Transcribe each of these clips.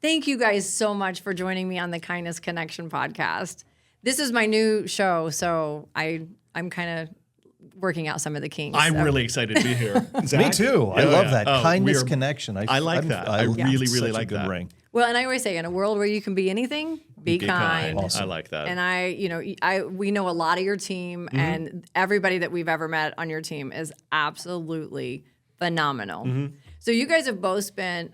Thank you guys so much for joining me on the Kindness Connection podcast. This is my new show, so I'm kind of working out some of the kinks. I'm really excited to be here. Zach? Me too. I love that. Oh, Kindness Connection. I like that. I really like good that. ring. Well, and I always say, in a world where you can be anything, be kind. Awesome. I like that. And we know a lot of your team, and everybody that we've ever met on your team is absolutely phenomenal. So you guys have both spent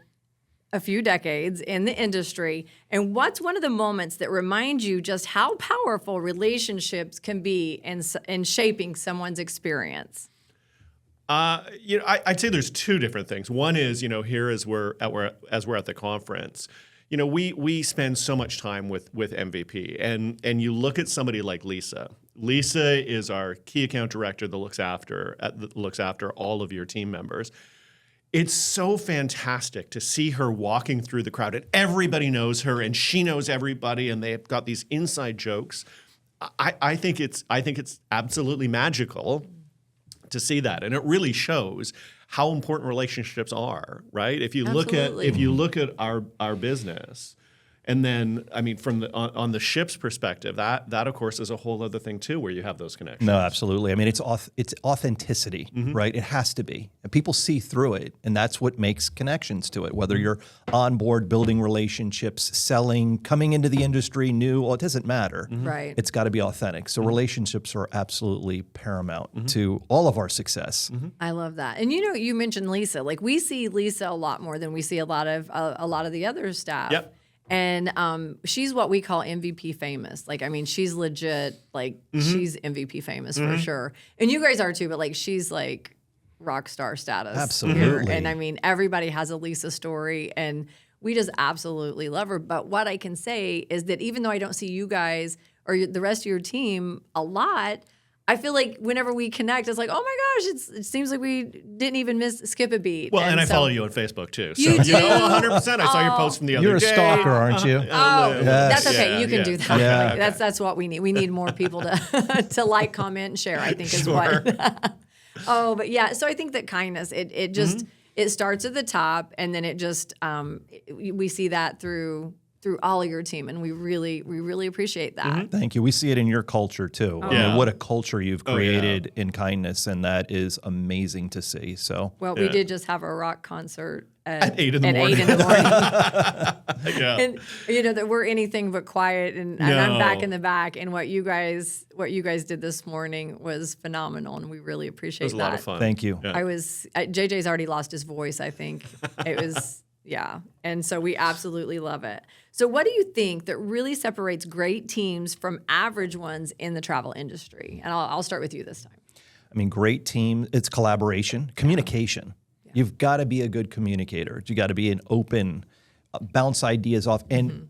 a few decades in the industry, and what's one of the moments that remind you just how powerful relationships can be in shaping someone's experience? I'd say there's two different things. One is, here as we're at the conference, we spend so much time with MVP, and you look at somebody like Lisa. Lisa is our key account director that looks after all of your team members. It's so fantastic to see her walking through the crowd, and everybody knows her, and she knows everybody, and they've got these inside jokes. I think it's absolutely magical to see that, and it really shows how important relationships are, right? If you look at our business, and then from on the ship's perspective, that of course is a whole other thing too, where you have those connections. No, absolutely. It's authenticity, right? It has to be, and people see through it, and that's what makes connections to it. Whether you're on board, building relationships, selling, coming into the industry new, well, it doesn't matter. Right. It's got to be authentic. So relationships are absolutely paramount to all of our success. I love that. And you mentioned Lisa. Like, we see Lisa a lot more than we see a lot of the other staff. Yep. And she's what we call MVP famous. Like, she's legit, she's MVP famous for sure. And you guys are too, but she's like rock star status. Absolutely. Here. And everybody has a Lisa story, and we just absolutely love her. But what I can say is that even though I don't see you guys or the rest of your team a lot, I feel like whenever we connect, it's like, oh my gosh, it seems like we didn't even skip a beat. Well, and I follow you on Facebook too. So, You do? 100%. I saw your post from the other day. You're a stalker, aren't you? That's okay. You can do that. Yeah. That's what we need. We need more people to to like, comment, and share, I think is what. But yeah. So I think that kindness, it just it starts at the top, and then it just we see that through all of your team, and we really appreciate that. Thank you. We see it in your culture too. What a culture you've created in kindness, and that is amazing to see. So, well, we did just have a rock concert at 8 in the morning. And that we're anything but quiet, and I'm back in the back. And what you guys did this morning was phenomenal, and we really appreciate that. It was a lot of fun. thank you. Yeah. JJ's already lost his voice, I think. It was. Yeah. And so we absolutely love it. So what do you think that really separates great teams from average ones in the travel industry? And I'll start with you this time. Great team, it's collaboration, communication. Yeah. You've got to be a good communicator. You got to be an open, bounce ideas off. And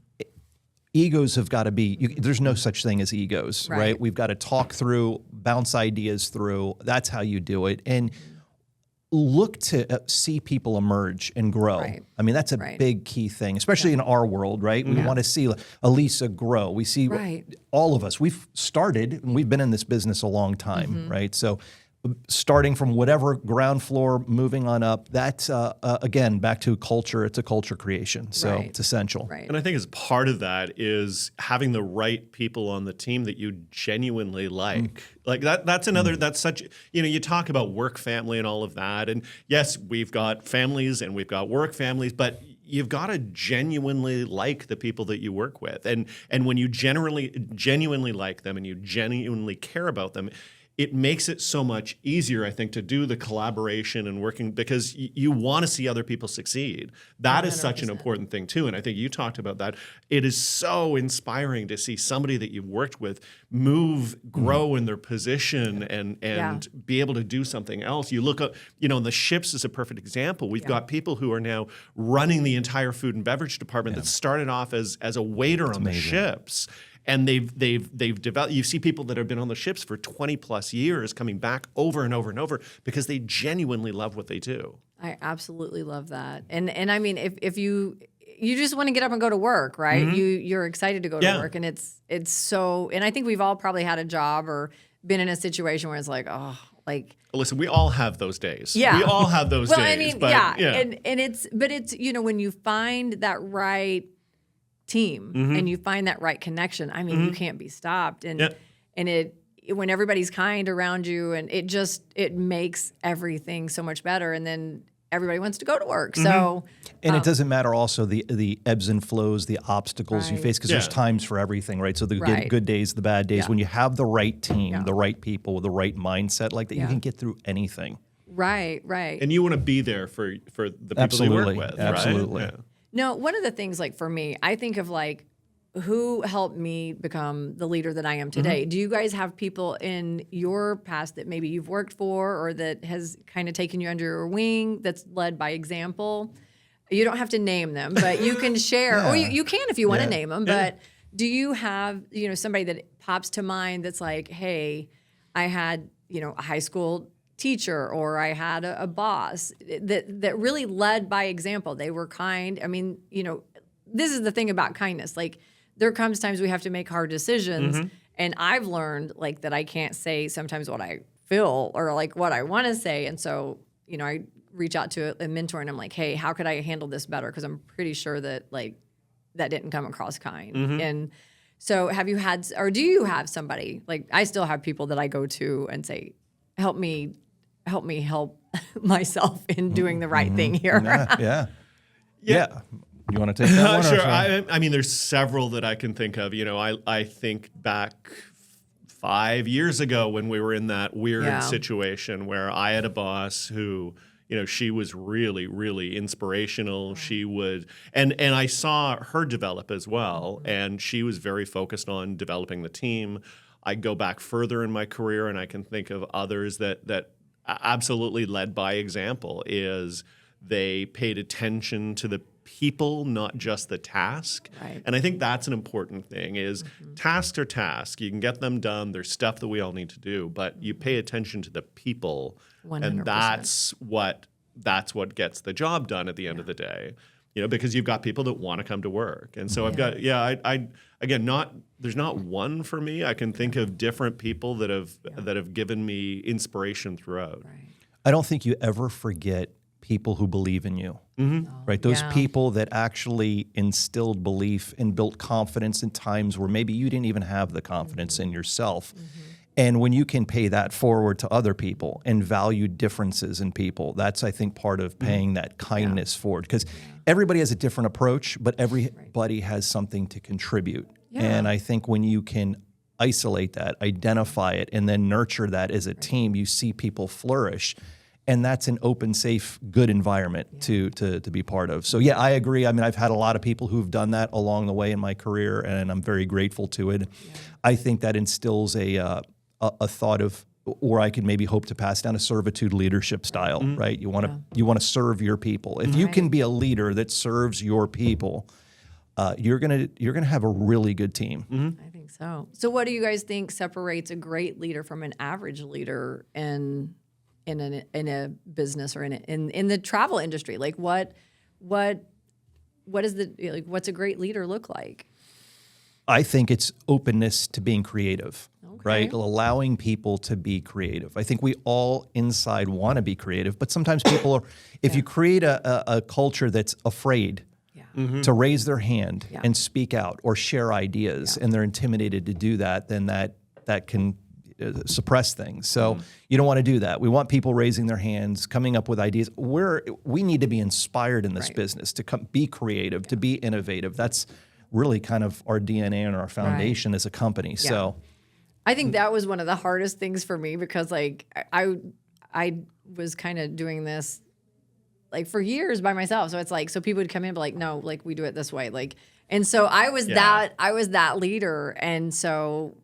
egos have got to be, there's no such thing as egos, right? We've got to talk through, bounce ideas through. That's how you do it. And look to see people emerge and grow. Right. That's a big key thing, especially in our world, right? We want to see Elisa grow. We see all of us. We've started, and we've been in this business a long time, right? So starting from whatever ground floor, moving on up, that's, again, back to culture. It's a culture creation, so it's essential. Right. And I think as part of that is having the right people on the team that you genuinely like. Like that's another, that's such, you talk about work family and all of that. And yes, we've got families and we've got work families, but you've got to genuinely like the people that you work with. And when you genuinely like them and you genuinely care about them, it makes it so much easier, I think, to do the collaboration and working, because you want to see other people succeed. That 100%. Is such an important thing too. And I think you talked about that. It is so inspiring to see somebody that you've worked with grow in their position and be able to do something else. You look up, the ships is a perfect example. We've got people who are now running the entire food and beverage department that started off as a waiter on the ships. And they've developed. You see people that have been on the ships for 20 plus years coming back over and over and over because they genuinely love what they do. I absolutely love that. And if you just want to get up and go to work, right? You're excited to go to work, and it's so. And I think we've all probably had a job or been in a situation where it's like, oh, Like, Listen, we all have those days. Yeah. We all have those well, days. I mean, but, yeah. And it's, when you find that right team and you find that right connection, I mean, you can't be stopped. And, when everybody's kind around you, and it makes everything so much better. And then everybody wants to go to work. So, and it doesn't matter also the ebbs and flows, the obstacles you face, because there's times for everything, right? So the good days, the bad days. When you have the right team, the right people, the right mindset like that, you can get through anything. Right. And you want to be there for the people you work with, Absolutely. right? Yeah. No, one of the things, like, for me, I think of, like, who helped me become the leader that I am today. Do you guys have people in your past that maybe you've worked for, or that has kind of taken you under your wing, that's led by example? You don't have to name them, but you can share, or you can if you want to name them. But do you have, somebody that pops to mind that's like, hey, I had, a high school teacher, or I had a boss that really led by example. They were kind. I mean, this is the thing about kindness. Like, there comes times we have to make hard decisions, and I've learned, like, that I can't say sometimes what I feel or, like, what I want to say. And so, I reach out to a mentor and I'm like, hey, how could I handle this better? Because I'm pretty sure that, like, that didn't come across kind. And so have you had, or do you have somebody, like, I still have people that I go to and say, help me help myself in doing the right thing here. Yeah. You want to take that one? Sure. Or I mean, there's several that I can think of. I think back 5 years ago when we were in that weird situation where I had a boss who, she was really, really inspirational. She would, and I saw her develop as well, and she was very focused on developing the team. I go back further in my career, and I can think of others that absolutely led by example. Is they paid attention to the people, not just the task. Right. And I think that's an important thing is tasks are tasks. You can get them done. There's stuff that we all need to do, but you pay attention to the people. 100%. And that's what gets the job done at the end of the day. Because you've got people that want to come to work. And so I've got, I again, there's not one for me. I can think of different people that have given me inspiration throughout. Right. I don't think you ever forget people who believe in you, right? Those people that actually instilled belief and built confidence in times where maybe you didn't even have the confidence in yourself. And when you can pay that forward to other people and value differences in people, that's, I think, part of paying that kindness forward. Because everybody has a different approach, but everybody has something to contribute. And I think when you can isolate that, identify it, and then nurture that as a team, you see people flourish. And that's an open, safe, good environment to be part of. So, I agree. I mean, I've had a lot of people who've done that along the way in my career, and I'm very grateful to it. I think that instills a thought of, or I could maybe hope to pass down a servitude leadership style, right? You want to serve your people. If you can be a leader that serves your people, you're gonna have a really good team. I think so. So what do you guys think separates a great leader from an average leader in a business or in the travel industry? Like, what is what's a great leader look like? I think it's openness to being creative, right? Allowing people to be creative. I think we all inside want to be creative, but sometimes people are, if you create a culture that's afraid to raise their hand and speak out or share ideas, and they're intimidated to do that, then that can suppress things. So you don't want to do that. We want people raising their hands, coming up with ideas. We need to be inspired in this business to be creative, to be innovative. That's really kind of our DNA and our foundation as a company. So I think that was one of the hardest things for me, because like I was kind of doing this like for years by myself. So it's like, so people would come in and be like, no, like we do it this way. Like, and so I was that leader. And so,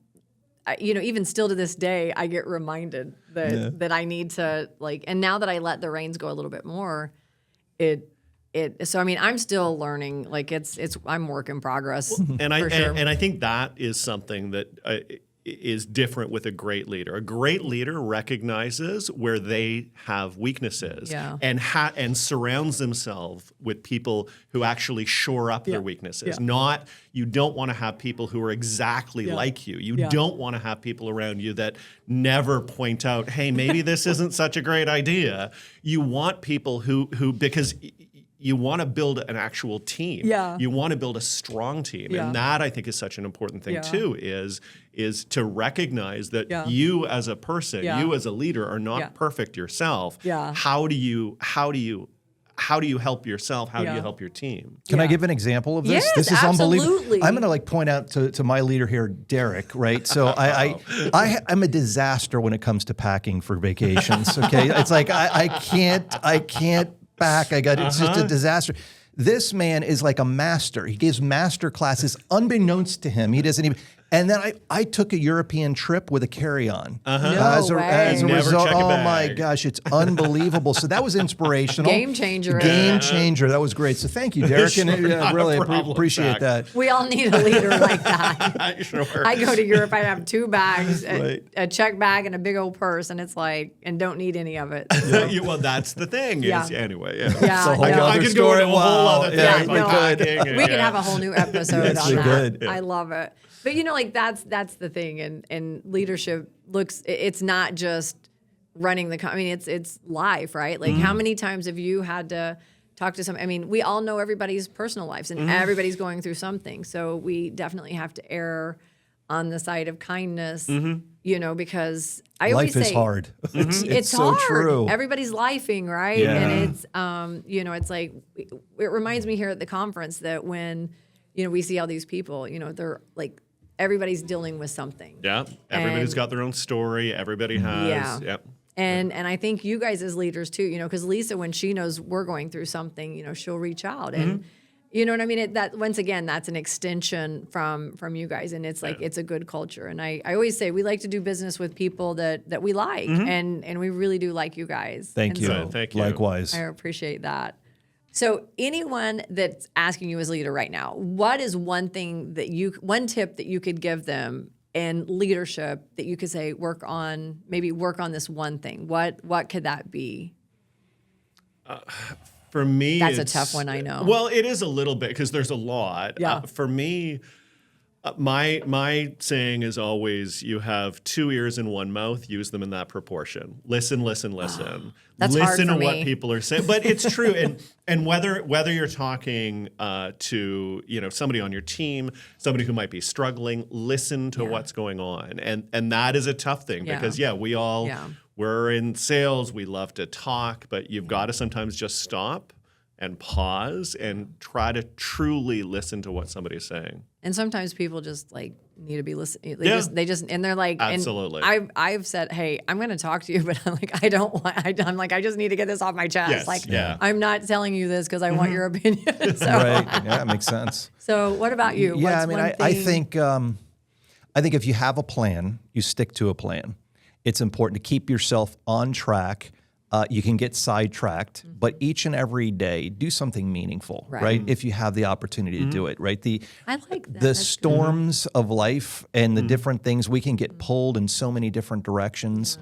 even still to this day, I get reminded that I need to like, and now that I let the reins go a little bit more, so I mean, I'm still learning. Like I'm work in progress. And I think that is something that is different with a great leader. A great leader recognizes where they have weaknesses and surrounds themselves with people who actually shore up their weaknesses. Not, you don't want to have people who are exactly like you. You don't want to have people around you that never point out, hey, maybe this isn't such a great idea. You want people who because you want to build an actual team. You want to build a strong team. And that, I think, is such an important thing too, is to recognize that you as a person, you as a leader are not perfect yourself. How do you help yourself? How do you help your team? Can I give an example of this? Yes, this is unbelievable. absolutely. I'm going to point out to my leader here, Derek, right? So I'm a disaster when it comes to packing for vacations, okay? It's like I can't back. It's just a disaster. This man is like a master. He gives master classes unbeknownst to him. He doesn't even. And then I took a European trip with a carry-on. As a result, oh my gosh, it's unbelievable. So that was inspirational. Game changer. Game changer. That was great. So thank you, Derek. Sure, and really appreciate Zach. that. We all need a leader like that. Sure. I go to Europe, I have 2 bags, a check bag and a big old purse, and it's like, and don't need any of it. So. Well, that's the thing. Anyway. Yeah, I could go into a whole other thing. We could have a whole new episode on that. Yeah. I love it. But like that's the thing, and leadership it's not just running the company. It's life, right? Like how many times have you had to talk to I mean, we all know everybody's personal lives, and everybody's going through something. So we definitely have to err on the side of kindness, because I always say life is hard. It's so hard. true. Everybody's lifing, right? Yeah. And it's it's like it reminds me here at the conference that when we see all these people, they're like. Everybody's dealing with something. Yeah, everybody's got their own story. Everybody has. And I think you guys as leaders too, because Lisa, when she knows we're going through something, she'll reach out, and you know what I mean. That once again, that's an extension from you guys, and it's like it's a good culture. And I always say we like to do business with people that we like, and we really do like you guys. Thank you. So Thank you. Likewise. I appreciate that. So anyone that's asking you as leader right now, what is one tip that you could give them in leadership that you could say work on this one thing? What could that be? For me, that's a tough one, I know. Well, it is a little bit because there's a lot. Yeah. For me, my saying is always: you have 2 ears and 1 mouth. Use them in that proportion. Listen. That's listen hard for to me. what people are saying. But it's true, and whether you're talking to somebody on your team, somebody who might be struggling, listen to what's going on, and that is a tough thing because we're in sales. We love to talk, but you've got to sometimes just stop and pause and try to truly listen to what somebody's saying. And sometimes people just like need to be listening. They just and they're like, absolutely. And I've said, hey, I'm going to talk to you, but I'm like, I'm like, I just need to get this off my chest. Yes, I'm not telling you this because I want your opinion. So, Right. Yeah, that makes sense. So what about you? Yeah, What's I think if you have a plan, you stick to a plan. It's important to keep yourself on track. You can get sidetracked, but each and every day, do something meaningful, right? If you have the opportunity to do it, right? I like that. The storms of life and the different things, we can get pulled in so many different directions.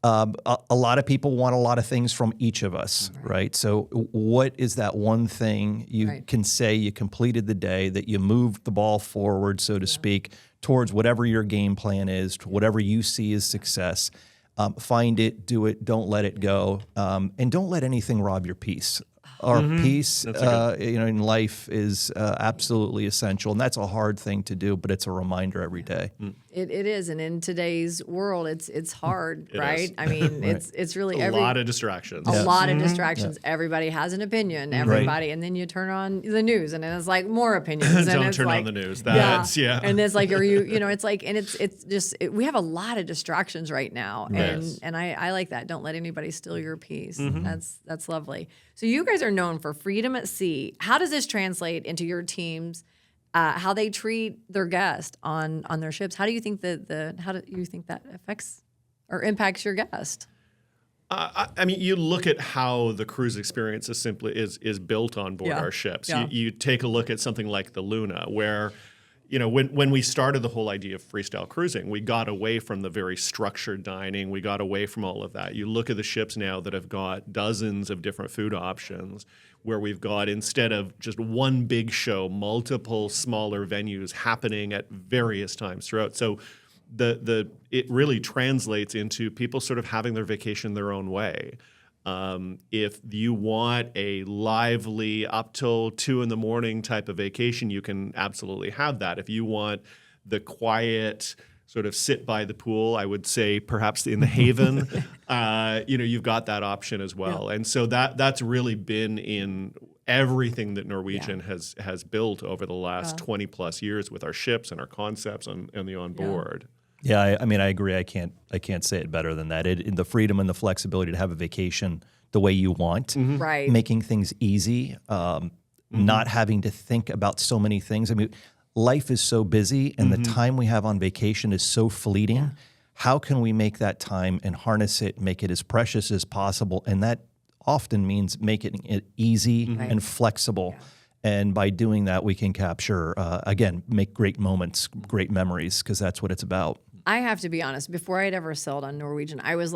A lot of people want a lot of things from each of us, right? So what is that one thing you can say you completed the day, that you moved the ball forward, so to speak, towards whatever your game plan is, to whatever you see as success? Find it, do it, don't let it go, and don't let anything rob your peace. Our peace, in life is absolutely essential, and that's a hard thing to do, but it's a reminder every day. It is, and in today's world, it's hard, right? is. I mean, it's really A lot of distractions. A lot of distractions. Everybody has an opinion. Everybody, and then you turn on the news, and then it's like more opinions. And Don't it's turn like, on the news. That's And it's like, it's like, and it's just we have a lot of distractions right now, and I like that. Don't let anybody steal your peace. That's lovely. So you guys are known for freedom at sea. How does this translate into your teams? How they treat their guests on their ships? How do you think that affects or impacts your guest? I mean, you look at how the cruise experience is built on board our ships. Yeah. You take a look at something like the Luna, where when we started the whole idea of freestyle cruising, we got away from the very structured dining. We got away from all of that. You look at the ships now that have got dozens of different food options, where we've got, instead of just one big show, multiple smaller venues happening at various times throughout. So it really translates into people sort of having their vacation their own way. If you want a lively up till 2 a.m. type of vacation, you can absolutely have that. If you want the quiet sort of sit by the pool, I would say perhaps in the Haven, you've got that option as well. Yeah. And so that's really been in everything that Norwegian has built over the last 20 plus years with our ships and our concepts and the onboard. Yeah, I mean, I agree. I can't say it better than that. The freedom and the flexibility to have a vacation the way you want, right? Making things easy, not having to think about so many things. I mean, life is so busy, and the time we have on vacation is so fleeting. Yeah. How can we make that time and harness it, make it as precious as possible? And that often means making it easy and flexible. Yeah. And by doing that, we can capture, again, make great moments, great memories, because that's what it's about. I have to be honest, before I'd ever sailed on Norwegian, I was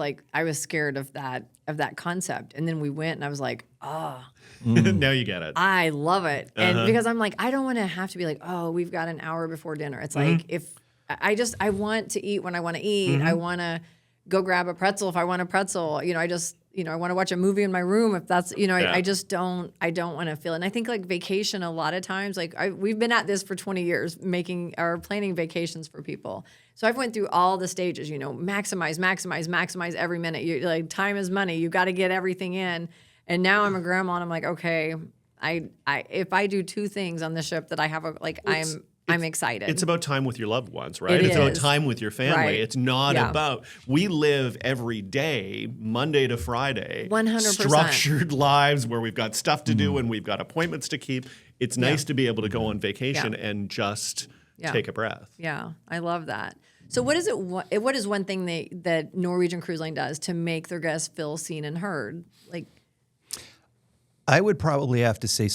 scared of that concept. And then we went and I was like, now you get it. I love it. And because I'm like, I don't want to have to be like, oh, we've got an hour before dinner. It's like, if I want to eat when I want to eat. I want to go grab a pretzel if I want a pretzel. I want to watch a movie in my room if that's, I just don't want to feel it. And I think like vacation, a lot of times, we've been at this for 20 years, planning vacations for people. So I've went through all the stages, maximize every minute. You like, time is money. You got to get everything in. And now I'm a grandma and I'm like, okay, if I do 2 things on the ship that I have, I'm excited. It's about time with your loved ones, right? It's about time with your family. Right. It's not about, we live every day, Monday to Friday, 100%. Structured lives where we've got stuff to do and we've got appointments to keep. It's nice to be able to go on vacation and just take a breath. Yeah, I love that. So what is one thing that Norwegian Cruise Line does to make their guests feel seen and heard? I would probably have to say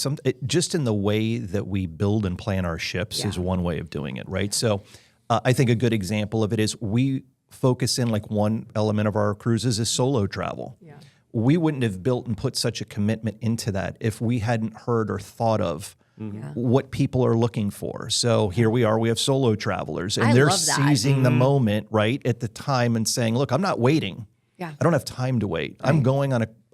just in the way that we build and plan our ships is one way of doing it, right? So I think a good example of it is we focus in, like, one element of our cruises is solo travel. Yeah. We wouldn't have built and put such a commitment into that if we hadn't heard or thought of what people are looking for. So here we are, we have solo travelers, and they're seizing the moment right at the time and saying, look, I'm not waiting. Yeah. I don't have time to wait. Right.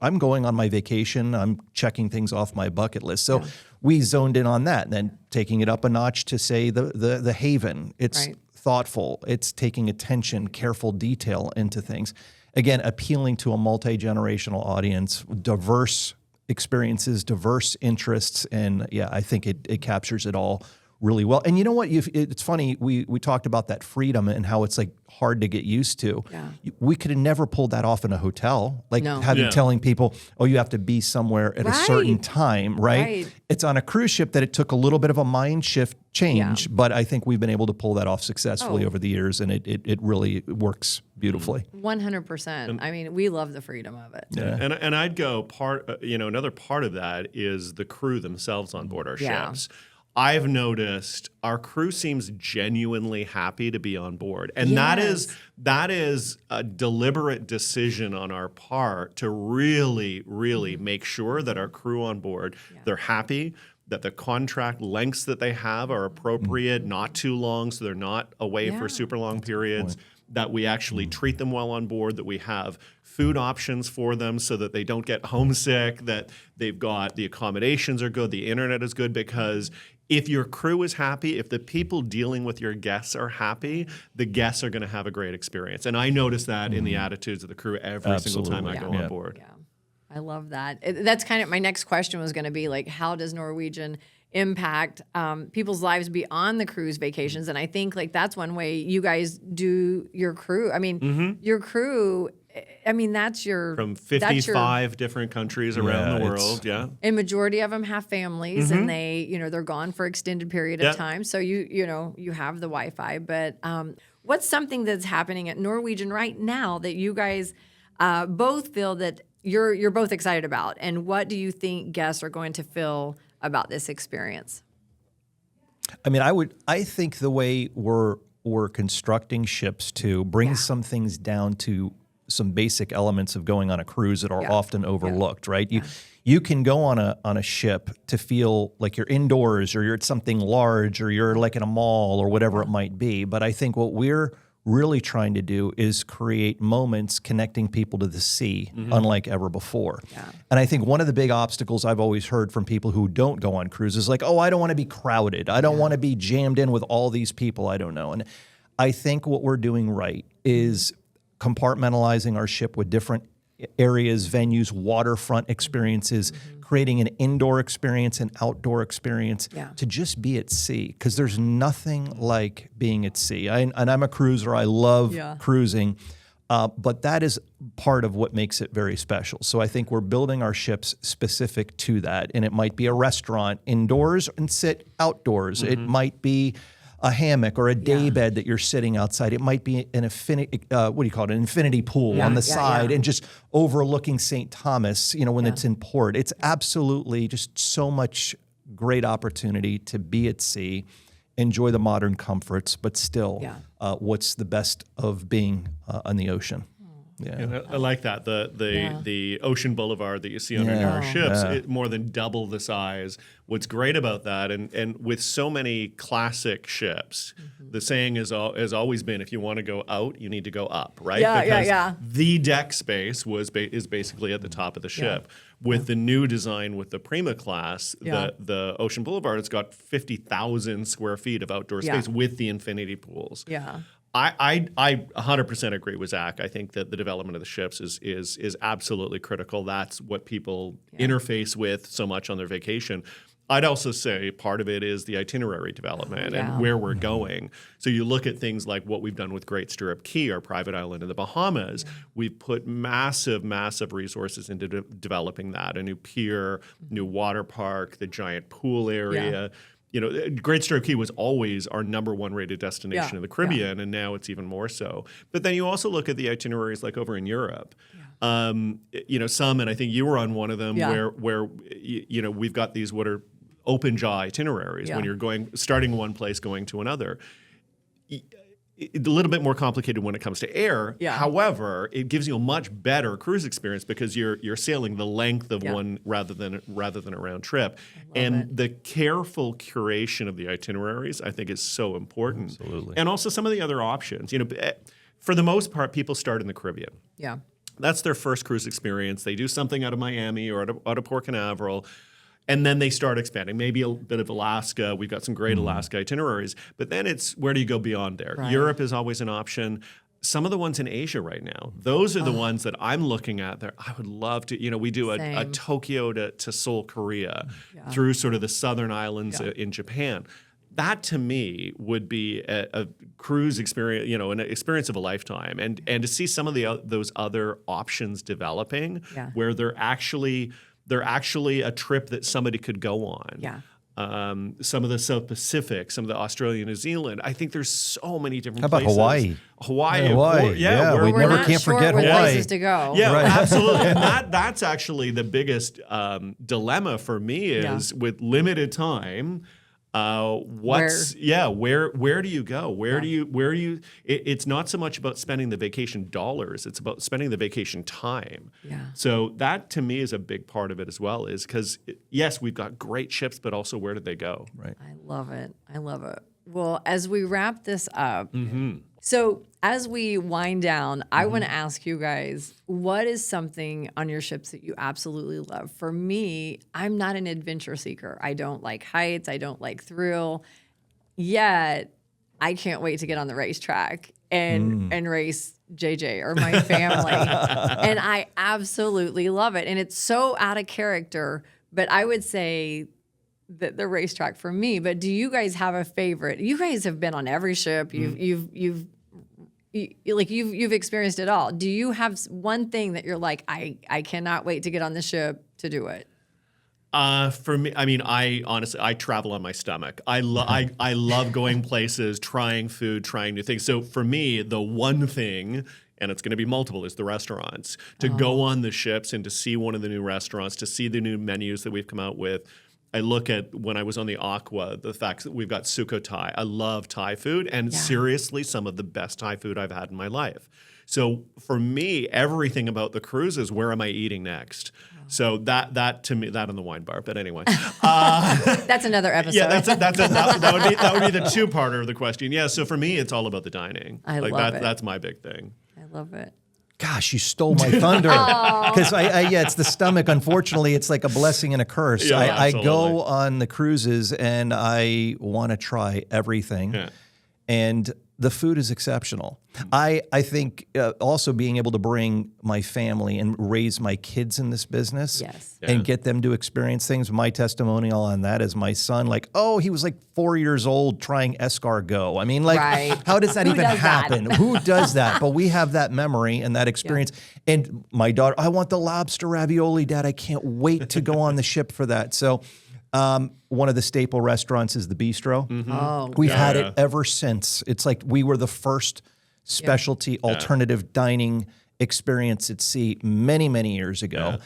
I'm going on my vacation. I'm checking things off my bucket list. So we zoned in on that, and then taking it up a notch to say the Haven. It's thoughtful. It's taking attention, careful detail into things. Again, appealing to a multi-generational audience, diverse experiences, diverse interests, and I think it captures it all really well. And you know what? It's funny, we talked about that freedom and how it's like hard to get used to. Yeah. We could have never pulled that off in a hotel, telling people, oh, you have to be somewhere at a certain time, right? It's on a cruise ship that it took a little bit of a mind shift change, but I think we've been able to pull that off successfully over the years, and it really works beautifully. 100%. I mean, we love the freedom of it. Yeah. And I'd go another part of that is the crew themselves on board our ships. I've noticed our crew seems genuinely happy to be on board. And that is a deliberate decision on our part to really, really make sure that our crew on board, they're happy, that the contract lengths that they have are appropriate, not too long, so they're not away for super long periods, that we actually treat them well on board, that we have food options for them so that they don't get homesick, that they've got the accommodations are good, the internet is good, because if your crew is happy, if the people dealing with your guests are happy, the guests are going to have a great experience. And I notice that in the attitudes of the crew every single time I go on board. Yeah, I love that. That's kind of my next question was going to be like, how does Norwegian impact people's lives beyond the cruise vacations? And I think like that's one way you guys do your crew. I mean, your crew. I mean, that's your... From 55 different countries around the world, And majority of them have families, and they, they're gone for extended period of time. So you have the Wi-Fi. But what's something that's happening at Norwegian right now that you guys both feel that you're both excited about? And what do you think guests are going to feel about this experience? I mean, I think the way we're constructing ships to bring some things down to some basic elements of going on a cruise that are often overlooked, right? You can go on a ship to feel like you're indoors or you're at something large or you're like in a mall or whatever it might be. But I think what we're really trying to do is create moments connecting people to the sea unlike ever before. And I think one of the big obstacles I've always heard from people who don't go on cruises is like, oh, I don't want to be crowded. I don't want to be jammed in with all these people I don't know. And I think what we're doing right is compartmentalizing our ship with different areas, venues, waterfront experiences, creating an indoor experience, an outdoor experience to just be at sea. Because there's nothing like being at sea. And I'm a cruiser. I love cruising. But that is part of what makes it very special. So I think we're building our ships specific to that. And it might be a restaurant indoors and sit outdoors. It might be a hammock or a day bed that you're sitting outside. It might be an an infinity pool on the side and just overlooking St. Thomas, when it's in port. It's absolutely just so much great opportunity to be at sea, enjoy the modern comforts, but still what's the best of being on the ocean. Yeah, I like that. The ocean boulevard that you see on our ships, more than double the size. What's great about that, and with so many classic ships, the saying has always been, if you want to go out, you need to go up, right? Because the deck space is basically at the top of the ship. With the new design with the Prima class, the Ocean Boulevard, it's got 50,000 square feet of outdoor space with the infinity pools. I 100% agree with Zach. I think that the development of the ships is absolutely critical. That's what people interface with so much on their vacation. I'd also say part of it is the itinerary development and where we're going. So you look at things like what we've done with Great Stirrup Cay, our private island in the Bahamas. We've put massive, massive resources into developing that. A new pier, new water park, the giant pool area. Great Stirrup Cay was always our #1 rated destination in the Caribbean, and now it's even more so. But then you also look at the itineraries like over in Europe. Some, and I think you were on one of them where we've got these what are open jaw itineraries when you're starting one place, going to another. A little bit more complicated when it comes to air. However, it gives you a much better cruise experience because you're sailing the length of one rather than a round trip. And the careful curation of the itineraries, I think, is so important. Absolutely. And also some of the other options. For the most part, people start in the Caribbean. That's their first cruise experience. They do something out of Miami or out of Port Canaveral. And then they start expanding, maybe a bit of Alaska. We've got some great Alaska itineraries. But then it's, where do you go beyond there? Right. Europe is always an option. Some of the ones in Asia right now, those are the ones that I'm looking at that I would love to, we do a Tokyo to Seoul, Korea, through sort of the southern islands in Japan. That to me would be a cruise experience, an experience of a lifetime. And to see some of those other options developing where they're actually a trip that somebody could go on. Some of the South Pacific, some of the Australia, New Zealand. I think there's so many different places. How about Hawaii? Hawaii. We never can't forget Hawaii. Places to go. Yeah, absolutely. And that's actually the biggest dilemma for me is with limited time. Where do you go? Where do you it's not so much about spending the vacation dollars, it's about spending the vacation time. So that to me is a big part of it as well, is because yes, we've got great ships, but also where did they go? Right. I love it. Well, as we wrap this up, so as we wind down, I want to ask you guys, what is something on your ships that you absolutely love? For me, I'm not an adventure seeker. I don't like heights. I don't like thrill. Yet, I can't wait to get on the racetrack and race JJ or my family. And I absolutely love it. And it's so out of character, but I would say the racetrack for me. But do you guys have a favorite? You guys have been on every ship. You've experienced it all. Do you have one thing that you're like, I cannot wait to get on the ship to do it? For me, I mean, I honestly travel on my stomach. I love going places, trying food, trying new things. So for me, the one thing, and it's going to be multiple, is the restaurants. To go on the ships and to see one of the new restaurants, to see the new menus that we've come out with. I look at when I was on the Aqua, the fact that we've got Sukhothai. I love Thai food, and seriously, some of the best Thai food I've had in my life. So for me, everything about the cruise is where am I eating next? So that to me, that and the wine bar. But anyway, that's another episode. yeah, that would be the two-parter of the question. Yeah, so for me, it's all about the dining. I love it. That's my big thing. I love it. Gosh, you stole my thunder. Because it's the stomach. Unfortunately, it's like a blessing and a curse. Yeah, I absolutely. go on the cruises and I want to try everything. Yeah. And the food is exceptional. I think also being able to bring my family and raise my kids in this business Yes. and get them to experience things. My testimonial on that is my son, like, he was like 4 years old trying escargot. I mean, like, Right. how does that Who even does that? happen? Who does that? But we have that memory and that experience. And my daughter, I want the lobster ravioli, Dad. I can't wait to go on the ship for that. So one of the staple restaurants is the Bistro. Oh, We've had it ever since. It's like we were the first specialty alternative dining experience at sea many, many years ago.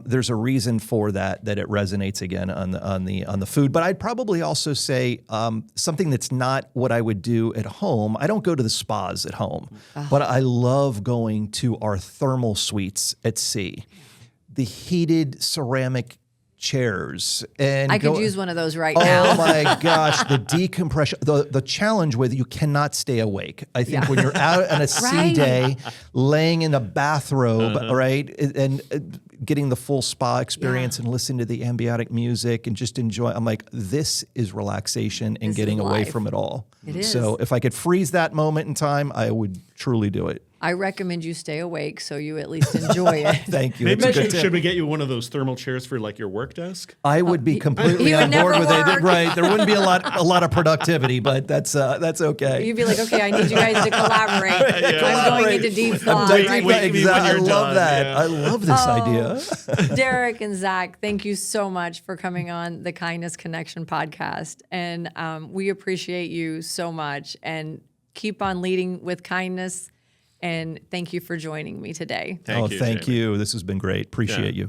There's a reason for that it resonates again on the food. But I'd probably also say something that's not what I would do at home. I don't go to the spas at home, but I love going to our thermal suites at sea. The heated ceramic chairs, and I could use one of those right Oh now. my gosh, the decompression, the challenge with you cannot stay awake. I think when you're out on a sea Right. day, laying in a bathrobe, right, and getting the full spa experience and listening to the ambient music and just enjoy. I'm like, this is relaxation and This getting is away life. from it all. It is. So if I could freeze that moment in time, I would truly do it. I recommend you stay awake so you at least enjoy it. Thank you. Maybe It's a good tip. should we get you one of those thermal chairs for like your work desk? I would be completely he would on board never with work. it. Right. There wouldn't be a lot of productivity, but that's okay. You'd be like, okay, I need you guys to collaborate. I'm going into deep thought wait- right wait- now. me when I you're love done, that. yeah. I love this idea. Derek and Zach, thank you so much for coming on the Kindness Connection podcast. And we appreciate you so much. And keep on leading with kindness. And thank you for joining me today. Thank you. Thank Jamie. you. This has been great. Appreciate you.